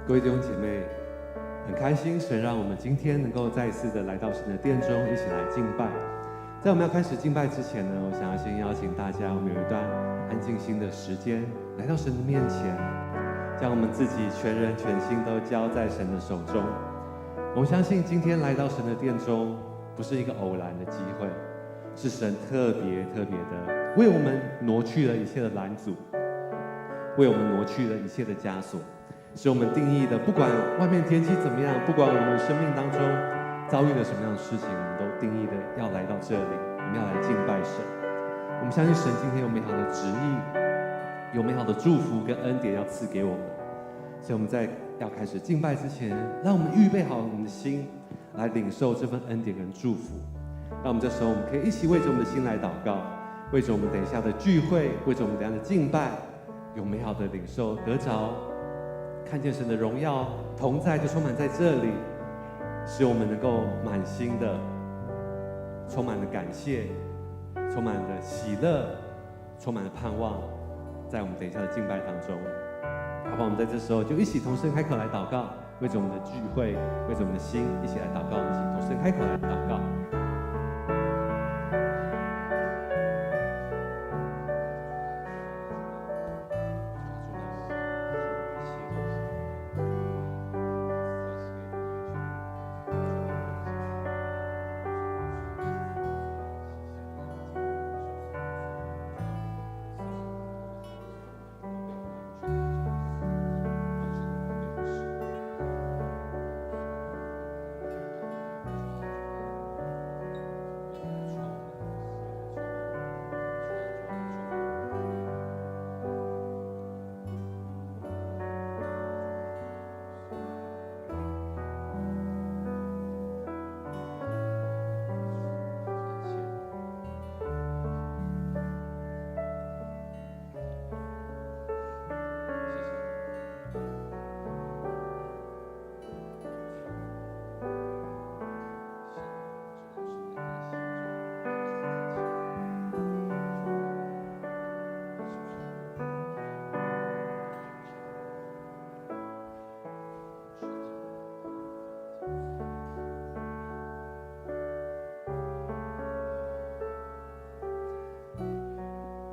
各位弟兄姐妹，很开心神让我们今天能够再一次的来到神的殿中，一起来敬拜。在我们要开始敬拜之前呢，我想要先邀请大家，我们有一段安静心的时间，来到神的面前，将我们自己全人全心都交在神的手中。我们相信今天来到神的殿中，不是一个偶然的机会，是神特别的为我们挪去了一切的拦阻，为我们挪去了一切的枷锁，是我们定义的，不管外面天气怎么样，不管我们生命当中遭遇了什么样的事情，我们都定义的要来到这里，我们要来敬拜神。我们相信神今天有美好的旨意，有美好的祝福跟恩典要赐给我们。所以我们在要开始敬拜之前，让我们预备好我们的心，来领受这份恩典跟祝福。让我们这时候我们可以一起为着我们的心来祷告，为着我们等一下的聚会，为着我们等一下的敬拜，有美好的领受得着，看见神的荣耀同在就充满在这里，使我们能够满心的充满了感谢，充满了喜乐，充满了盼望，在我们等一下的敬拜当中。好不好？我们在这时候就一起同声开口来祷告，为着我们的聚会，为着我们的心一起来祷告，一起同声开口来祷告。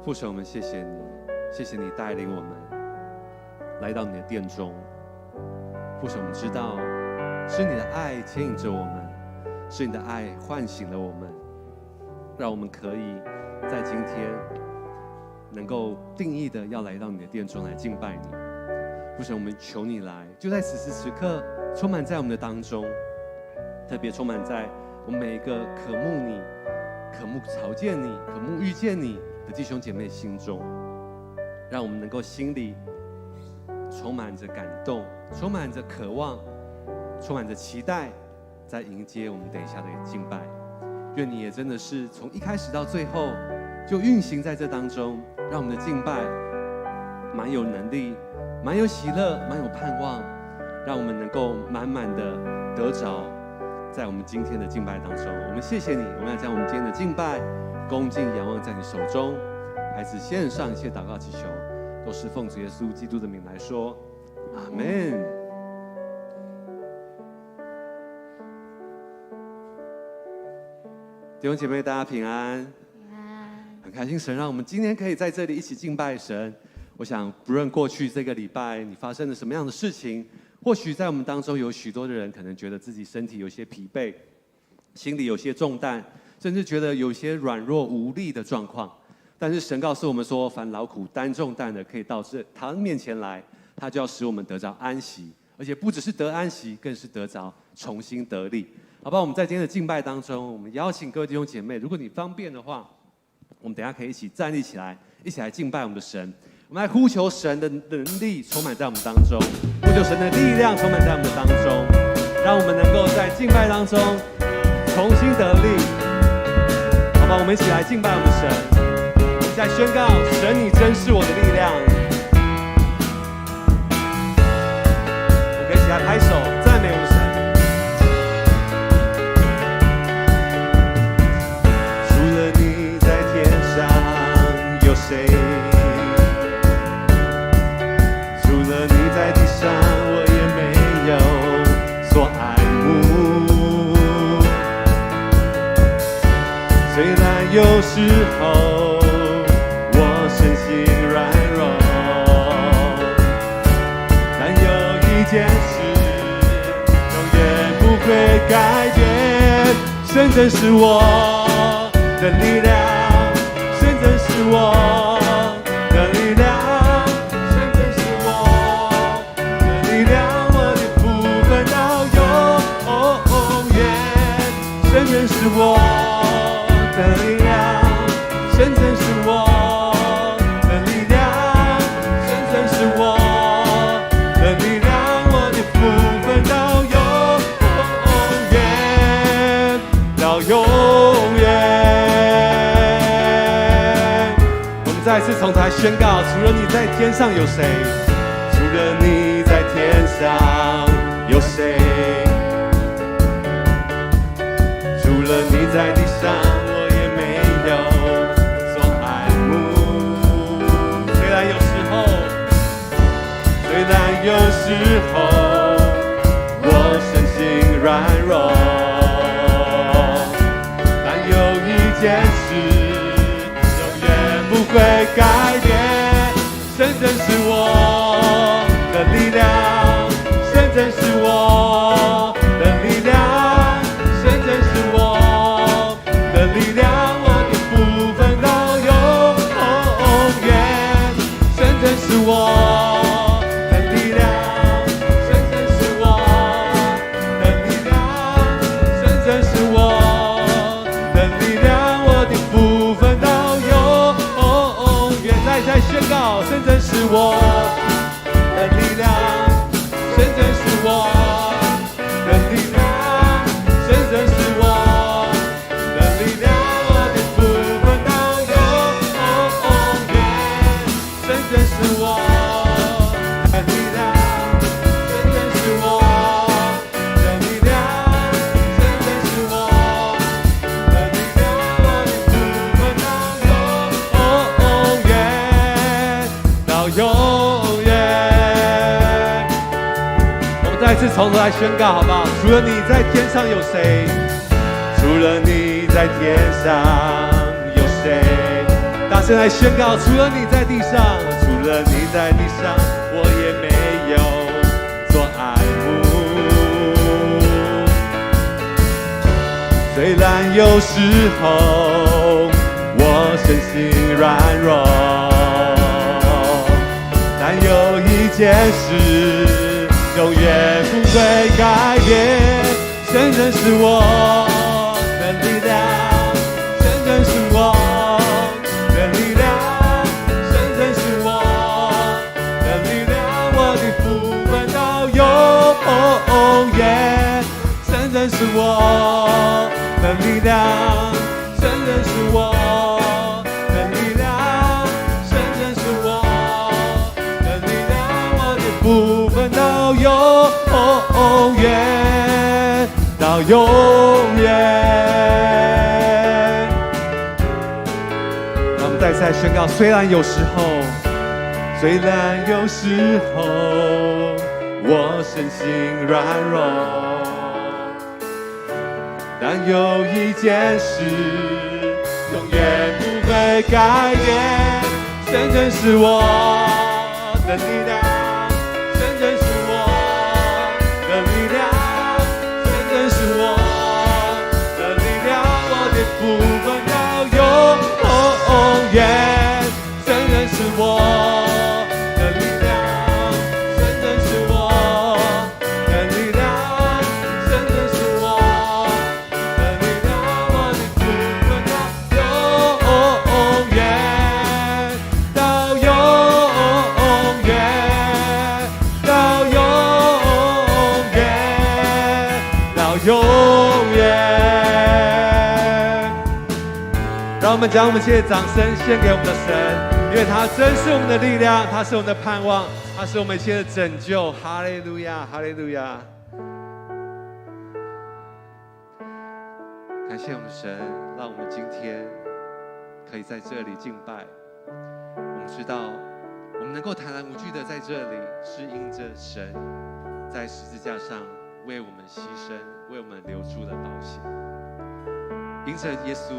父神，我们谢谢你，谢谢你带领我们来到你的殿中。父神，我们知道是你的爱牵引着我们，是你的爱唤醒了我们，让我们可以在今天能够定义的要来到你的殿中来敬拜你。父神，我们求你来，就在此时此刻充满在我们的当中，特别充满在我们每一个渴慕你、渴慕朝见你、渴慕遇见你的弟兄姐妹心中，让我们能够心里充满着感动，充满着渴望，充满着期待，在迎接我们等一下的敬拜。愿你也真的是从一开始到最后就运行在这当中，让我们的敬拜蛮有能力，蛮有喜乐，蛮有盼望，让我们能够满满的得着在我们今天的敬拜当中。我们谢谢你，我们要将我们今天的敬拜恭敬仰望在你手中。孩子献上一切祷告祈求，都是奉主耶稣基督的名来说，阿们。弟兄姐妹，大家平安。很开心神让我们今天可以在这里一起敬拜神。我想不论过去这个礼拜你发生了什么样的事情，或许在我们当中有许多的人可能觉得自己身体有些疲惫，心里有些重担，甚至觉得有些软弱无力的状况。但是神告诉我们说，凡劳苦担重担的，可以到他面前来，他就要使我们得着安息，而且不只是得安息，更是得着重新得力。好不好？我们在今天的敬拜当中，我们邀请各位弟兄姐妹，如果你方便的话，我们等一下可以一起站立起来，一起来敬拜我们的神。我们来呼求神的能力充满在我们当中，呼求神的力量充满在我们的当中，让我们能够在敬拜当中重新得力。好吧，我们一起来敬拜我们的神。在宣告，神你真是我的力量。我们可以一起来拍手赞美我们的神。除了你在天上有谁？除了你在地上我也没然有时候我身心软弱，但有一件事永远不会改变，神真是我的力量，神真是我的力量，神真是我的力量，我的不分到永远，神真是我的力量，神真是我的力量，神真是我的力量，我的不分到永远，到永远。我们再次从台宣告：除了你在天上有谁？除了你在天上有谁？除了你在地上，我也没有所爱慕。虽然有时候我身心软弱，但有一件事永远不会改变，神真是我的力量，神真是我的力量，神真是我的力量，我的不分到永远，神真是我的力量，神真是我的力量，神真是我的力量，我的不分到永远。再宣告，神真是我的力量，神真是我的力量，神真是我的力量，我的不分到永远，神真是我的力量，神真是我的力量，神真是我的力量，我的不分到永远，到永远。再次从头来宣告，好不好？除了你在天上有谁？除了你在天上有谁？大声来宣告：除了你在地上，除了你在地上，我也没有所爱慕。虽然有时候我身心软弱，但有一件事永远不会改变，神真是我的力量，神真是我的力量，神真是我的力量，我的不分到永远，神真是我的力量，神真是我的力量，神真是我的力量，我的不分到永远，到永远。让我们再次来宣告：虽然有时候我身心软弱，但有一件事永远不会改变，神真是我的力量，神真是我的力量，神真是我的力量，我的不分到永远，神真是我的力量，神真是我的力量，神真是我的力量，我的不分到永远，到永远，到永远，到永远。让我们将我们这些掌声献给我们的神，因为他真是我们的力量，他是我们的盼望，他是我们一切的拯救。哈利路亚，哈利路亚！感谢我们的神，让我们今天可以在这里敬拜。我们知道，我们能够坦然无惧的在这里，是因着神在十字架上为我们牺牲，为我们流出了宝血。因着耶稣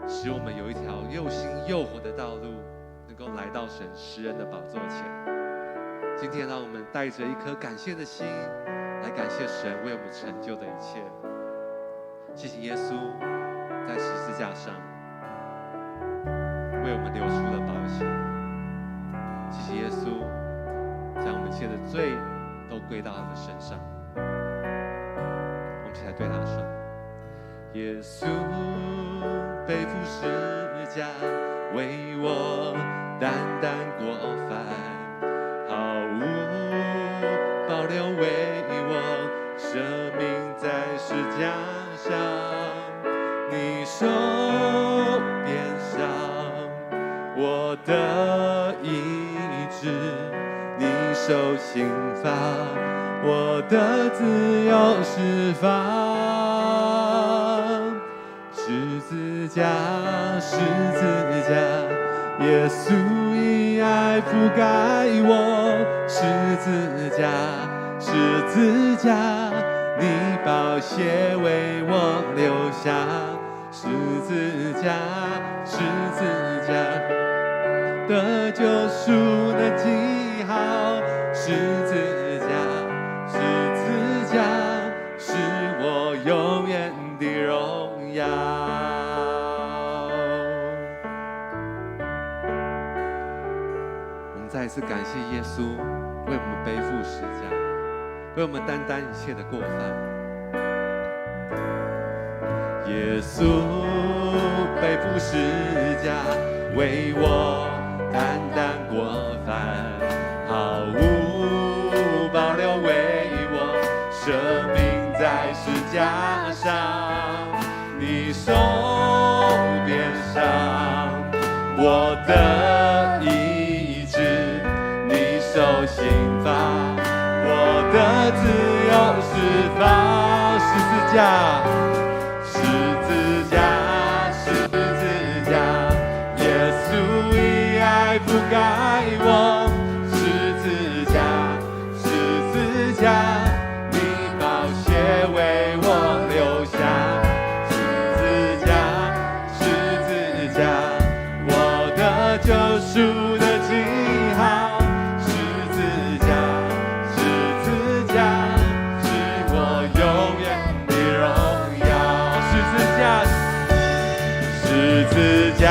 使我们有一条又新又活的道路，能够来到神施恩的宝座前。今天让我们带着一颗感谢的心，来感谢神为我们成就的一切。谢谢耶稣在十字架上为我们流出了宝血。谢谢耶稣将我们一切的罪都归到他的身上。我们一起来对他说：耶稣背负十架，为我担当过犯，毫无保留为我舍命在十架上。你受鞭伤，我的医治；你受刑罚，我的自由释放。十字架，十字架，耶稣以爱覆盖我。十字架，十字架，你宝血为我留下。十字架，十字架，的救赎的记号。十字架，十字架，是我永远的荣耀。我们再一次感谢耶稣为我们背负十架，为我们担当一切的过犯。耶稣背负十架，为我担当过犯，毫无保留为我舍命在十架上。你受鞭伤，我的医治；你受刑罚，我的自由释放。十字架，十字架，十字架，耶稣以爱覆盖我。十字架，十字架，你宝血为我留下。十字架，十字架，我的救赎的记号。十字架，十字架，是我永远的荣耀。十字架，十字架，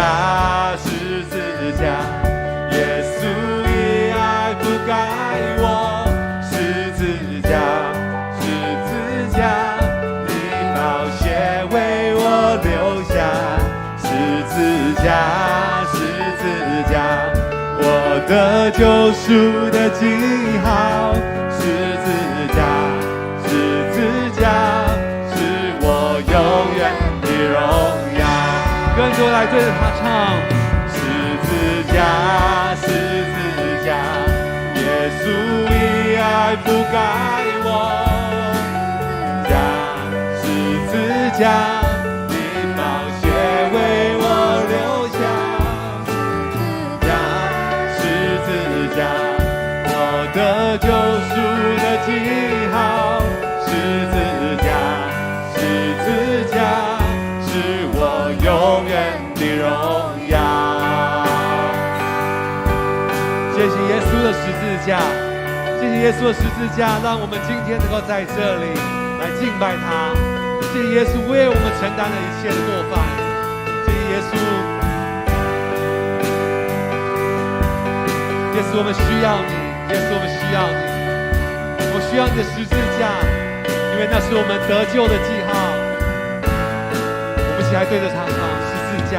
十字架，耶稣以爱覆盖我。十字架，十字架，你宝血为我留下。十字架，十字架，我的救赎的记号。十字架，十字架，是我永远的荣耀。跟着来对着他唱：十字架，十字架，耶稣以爱覆盖我。十字架，你宝血为我留下。十字架，我的救赎的记号。十字架，十字架，是我永远的荣耀。谢谢耶稣的十字架，谢谢耶稣的十字架，让我们今天能够在这里来敬拜他。谢谢耶稣为我们承担了一切的过犯。谢谢耶稣，耶稣我们需要你，耶稣我们需要你，我需要你的十字架，因为那是我们得救的记号。我们一起来对着他唱：十字架，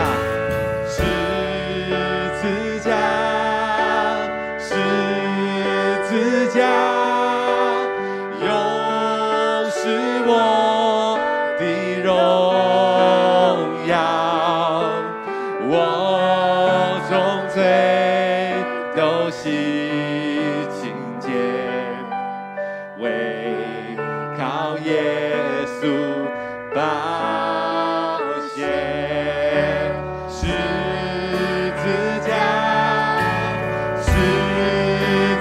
十字架，十字架，又是我的荣耀。我众罪都洗清洁，为靠耶稣宝血。十字架，十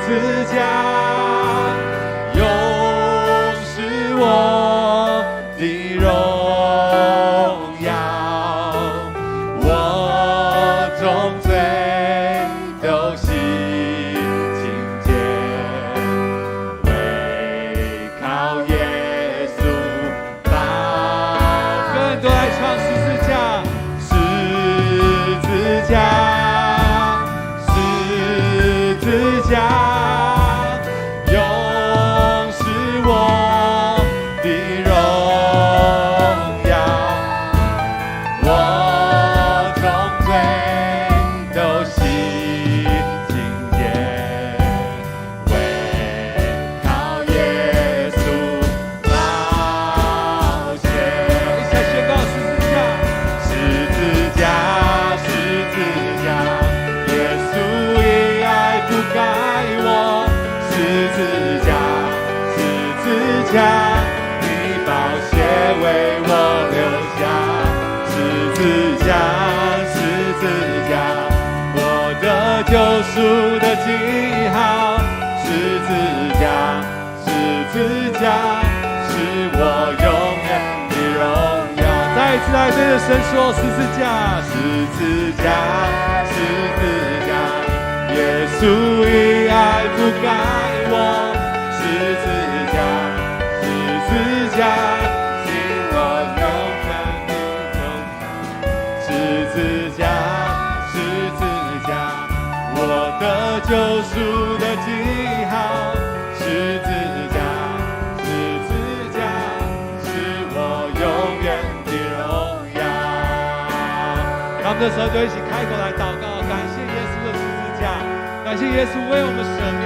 字架，又是我的荣耀。我重罪都洗清洁，唯靠耶稣宝。更多来唱十字架，十字架，十字架。你宝血为我留下，十字架，十字架，我的救赎的记号，十字架，十字架，是我永远的荣耀。再一次来对着神说，十字架，十字架，十字架，耶稣以爱覆盖我，十字架。十字架是我永远的荣耀，十字架，十字架，我的救赎的记号，十字架，十字架，是我永远的荣耀。让我们这时候就一起开口来祷告，感谢耶稣的十字架，感谢耶稣为我们舍命，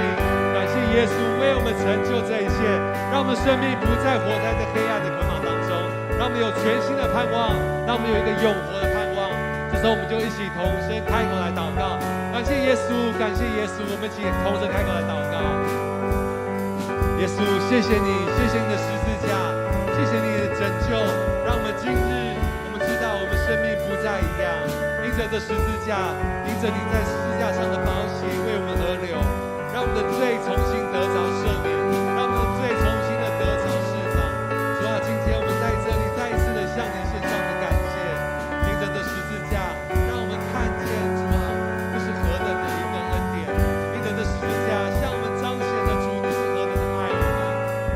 感谢耶稣为我们成就这一切，让我们生命不再活在这黑暗的捆绑当中，让我们有全新的盼望，让我们有一个永活的盼望。这时候我们就一起同声开口来祷告，感谢耶稣，感谢耶稣，我们一起同声开口来祷告。耶稣，谢谢你，谢谢你的十字架，谢谢你的拯救，让我们今日我们知道我们生命不再一样，因着这十字架，因着你在十字架上的宝血为我们而流，让我们的罪重新得着赦免，让我们的罪重新的得着释放。主啊，今天我们在这里再一次的向你献上的感谢，因着这十字架，让我们看见主啊，这是何等的一个恩典，因着这十字架向我们彰显了主你是何等的爱我们。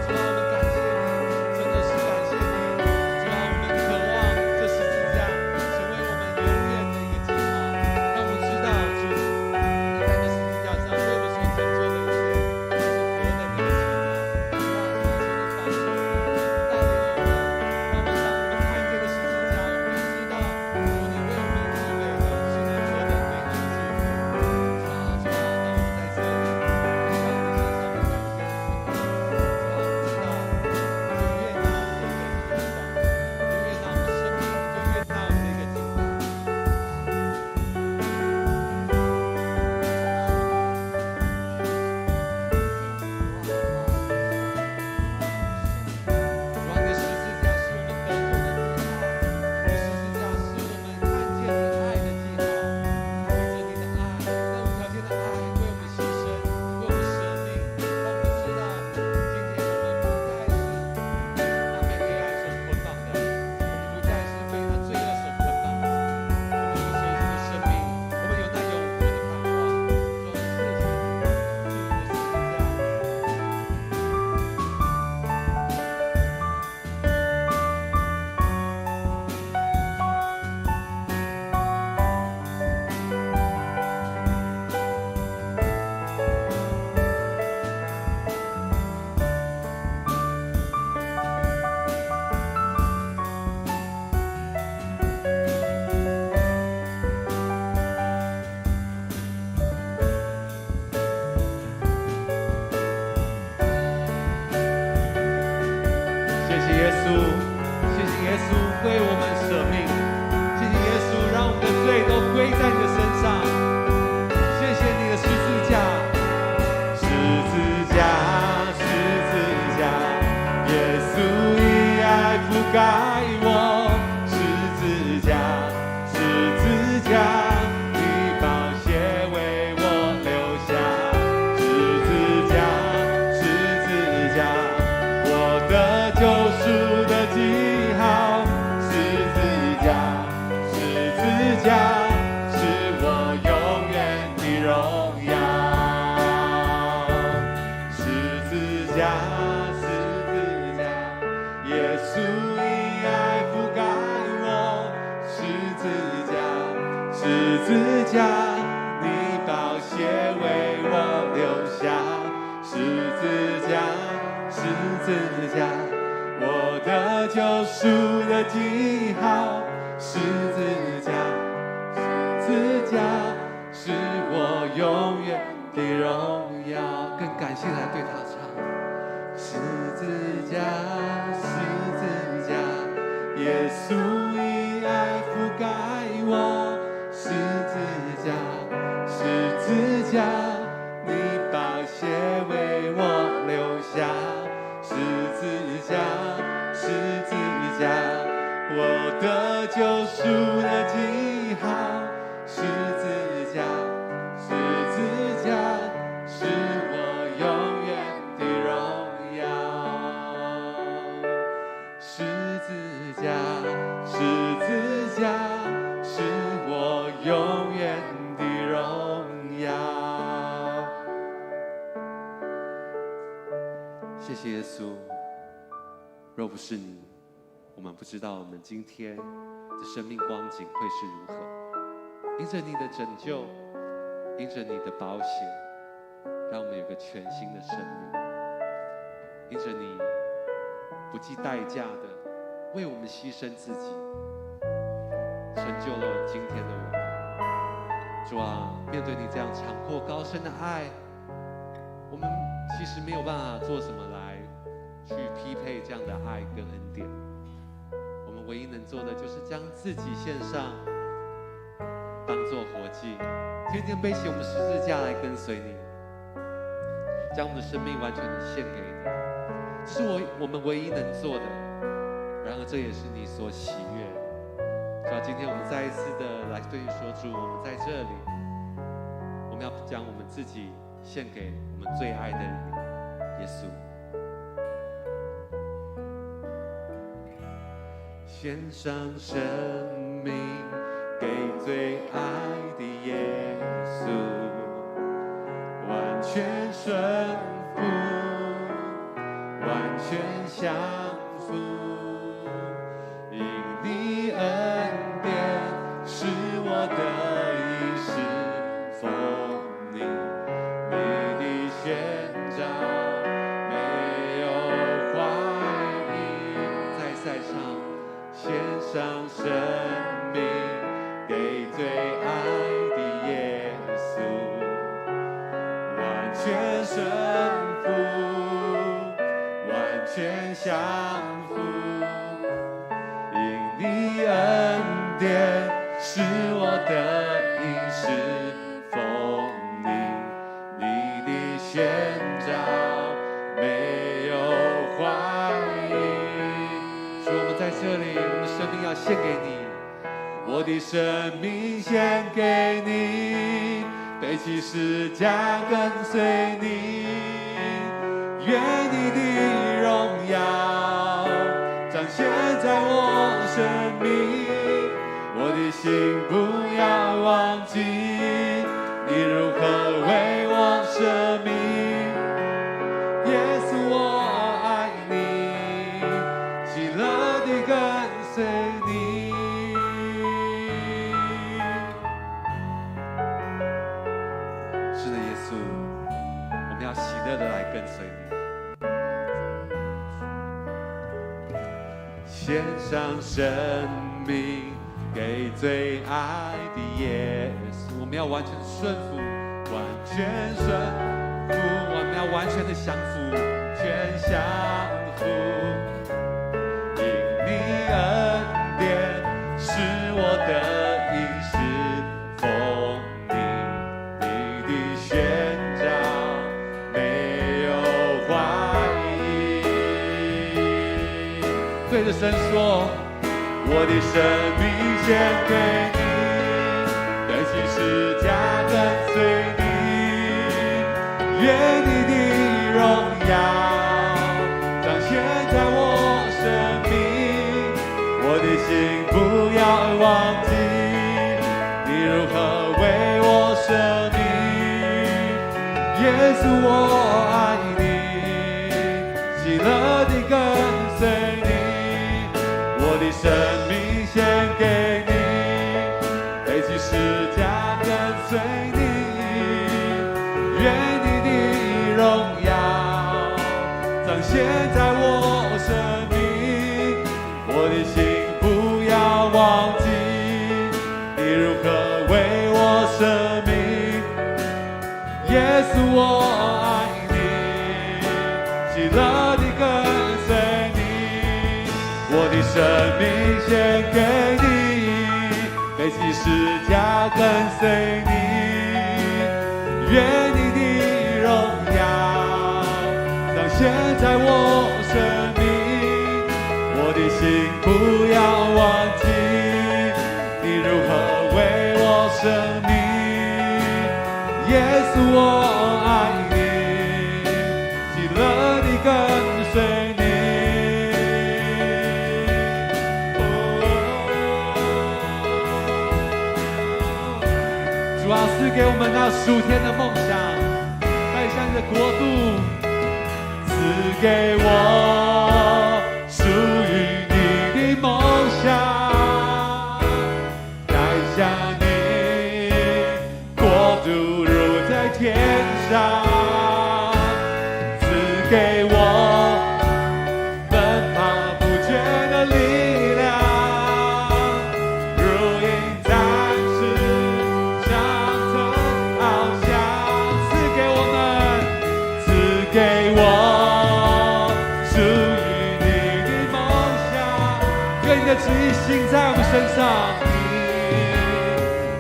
主啊，我们感谢你，真的是感谢你。主啊，我们渴望这十字架成为我们永远的一个记号，让我们知道主你在这十字架上为我们所成就的一切。十字架，你宝血为我留下。十字架，十字架，我的救赎的记号。十字架，十字架，是我永远的荣耀。更感谢来对他唱。十字架，十字架，耶稣以爱覆盖我。十字架，十字架，你把血为我留下。十字架，十字架，我的救赎的记号。十字架，十字架，是我永远的荣耀。十字架，十字架，是我永远的荣耀。谢谢耶稣，若不是你，我们不知道我们今天的生命光景会是如何。因着你的拯救，因着你的宝血，让我们有个全新的生命。因着你不计代价的为我们牺牲自己，成就了今天的我们。主啊，面对你这样长阔高深的爱，我们其实没有办法做什么来去匹配这样的爱跟恩典。我们唯一能做的就是将自己献上，当作活祭，天天背起我们十字架来跟随你，将我们的生命完全的献给你。这是我们唯一能做的，然而这也是你所喜悦。主啊，今天我们再一次的来对你说，主，我们在这里，我们要将我们自己献给我们最爱的你，耶稣。献上生命给最爱的耶稣，完全顺服，完全降服，因你恩典是我的一世奉你，你的宣召没有怀疑。再唱，献上生命给最爱的耶稣，完全顺服，完全降服，因你恩典是我的一世奉你，你的宣召没有怀疑。主，我们在这里，我们生命要献给你。我的生命献给你，背起十架跟随你，愿你的荣耀彰显在我生命。我的心不要忘记，你如何为我舍命。耶稣，我爱你，喜乐地跟随你。是的，耶稣，我们要喜乐的来跟随你，献上生命给最爱的耶稣。我们要完全顺服，完全顺服，我们要完全的降服，全降服。因你恩典是我的一世奉你，你的宣召没有怀疑。对着神说，我的生命献给你，背起十架跟随你，愿你的荣耀彰显在我生命。我的心不要忘记，你如何为我舍命。耶稣，我爱你，喜乐地跟随你。我的生命献给你，背起十架跟随你，愿你的荣耀彰显在我生命，我的心不要忘记你如何为我舍命，耶稣我爱你，喜乐地跟随你，我的生命献给你，背起十架跟随你，愿你的荣耀彰显在我生命，我的心不要忘记你如何为我舍命，耶稣我爱你，喜乐地跟随你。主啊，赐给我们那属天的梦想，带向你的国度，赐给我属于你的梦想，带向你国度如在天上，赐给我奔跑不倦的力量，如鹰展翅上腾翱翔，赐给我属于你的梦想，愿你的旨意行在我们身上，你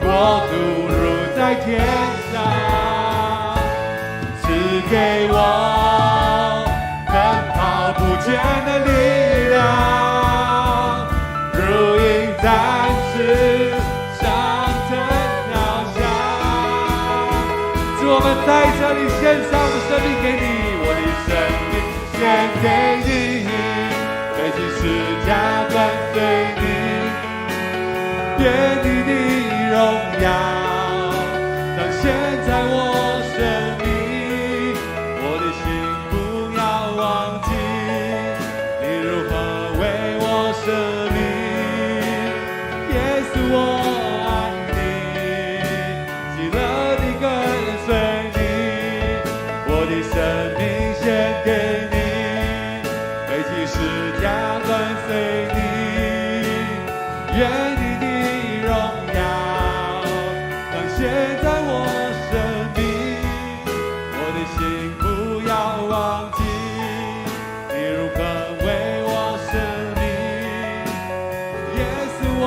国度如在天上，赐给我奔跑不倦的力量，如鹰展翅上腾翱翔。主，我们在这里献上我们生命给你，我的生命献给你，背起十架跟随你，愿你的荣耀彰显在我生命，我的心不要忘记你如何为我舍命，耶稣我爱你，喜乐地跟随你，我的生命献给你，背起十架跟随你，愿你的荣耀彰显在我生命，我的心不要忘记你如何为我舍命，耶稣我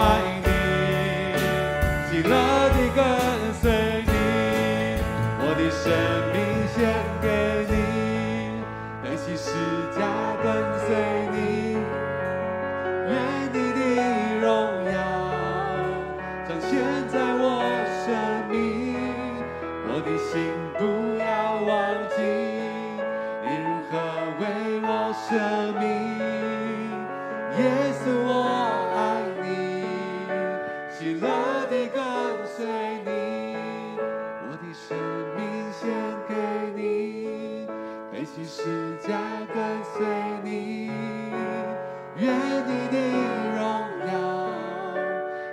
爱你，喜乐地跟随你，我的生命献给你，背起十架跟随你，愿你的荣耀彰显在我生命，我的心不要忘记你如何为我舍命，耶稣我爱你，喜乐地跟随你，我的生命献给你，背起十架跟随你，愿你的荣耀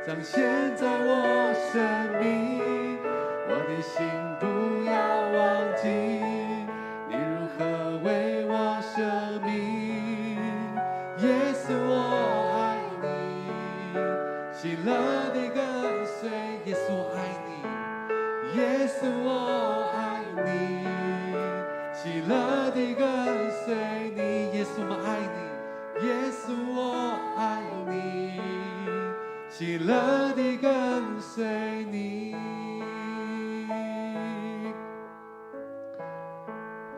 彰显在我生命，我的心不要忘记你如何为我舍命，耶稣我爱你，喜乐地跟随，耶稣我爱你，耶稣我爱你，喜乐地跟随你，耶稣我爱你，耶稣我爱你，喜乐地跟随你。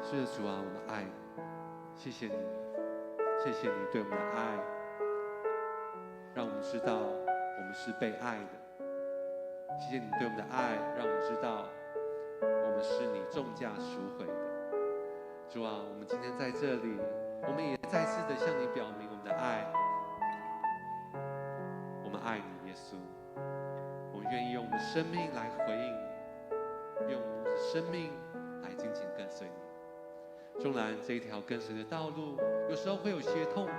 是的，主啊，我们爱你，谢谢你，谢谢你对我们的爱，让我们知道我们是被爱的。谢谢你对我们的爱，让我们知道我们是你重价赎回的。主啊，我们今天在这里，我们也再次的向你表明我们的爱。我们爱你，耶稣。我们愿意用我们的生命来回应你，用我们的生命来紧紧跟随你。纵然这一条跟随的道路，有时候会有些痛苦，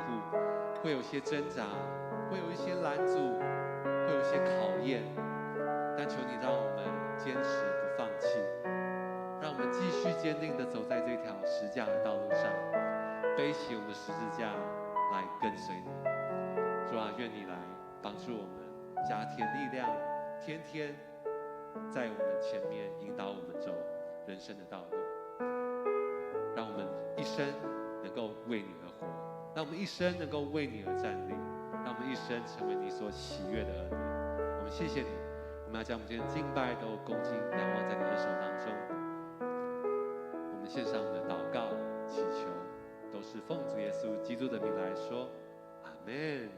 会有些挣扎，会有一些拦阻，会有一些考验。但求你让我们坚持不放弃，让我们继续坚定地走在这条十架的道路上，背起我们的十字架来跟随你。主啊，愿你来帮助我们，加添力量，天天在我们前面引导我们走人生的道路，让我们一生能够为你而活，让我们一生能够为你而站立，让我们一生成为你所喜悦的儿女。我们谢谢你，我们要将我们今天敬拜都恭敬仰望在你的手当中。我们献上我们的祷告祈求，都是奉主耶稣基督的名来说，阿们。